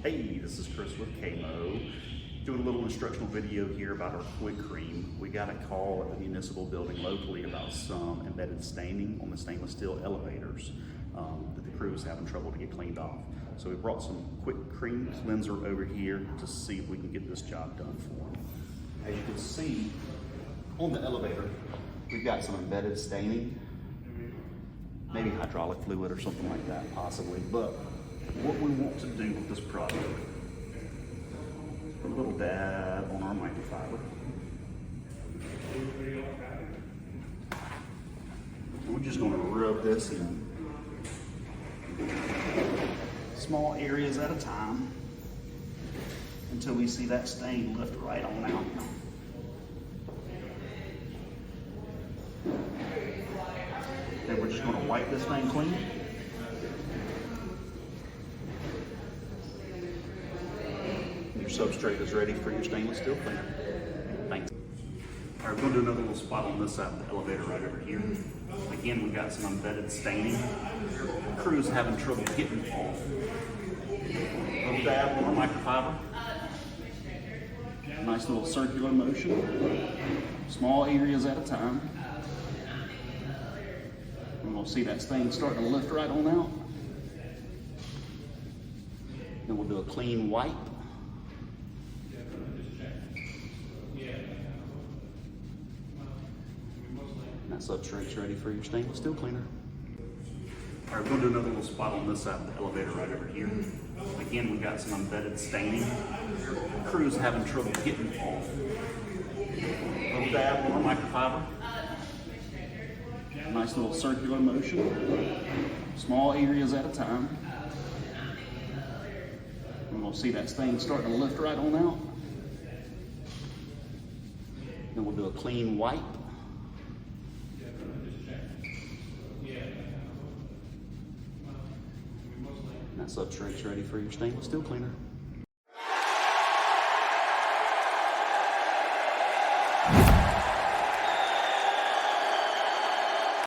Hey, this is Chris with KAMO. Doing a little instructional video here about our Kwik Creme. We got a call at the municipal building locally about some embedded staining on the stainless steel elevators that the crew is having trouble to get cleaned off. So we brought some Kwik Creme cleanser over here to see if we can get this job done for them. As you can see on the elevator, we've got some embedded staining, maybe hydraulic fluid or something like that possibly, but what we want to do with this product, put a little dab on our microfiber. And we're just going to rub this in small areas at a time until we see that stain lift right on out. Then we're just going to wipe this thing clean. Your substrate is ready for your stainless steel cleaner. Thanks. All right, we're going to do another little spot on this side of the elevator right over here. Again, we've got some embedded staining. The crew's having trouble getting off. A little dab on our microfiber. Nice little circular motion. Small areas at a time. And we'll see that stain starting to lift right on out. Then we'll do a clean wipe. That substrate's ready for your stainless steel cleaner. All right, we're going to do another little spot on this side of the elevator right over here. Again, we've got some embedded staining. The crew's having trouble getting off. A little dab on our microfiber. Nice little circular motion. Small areas at a time. And we'll see that stain starting to lift right on out. Then we'll do a clean wipe. And that substrate's ready for your stainless steel cleaner.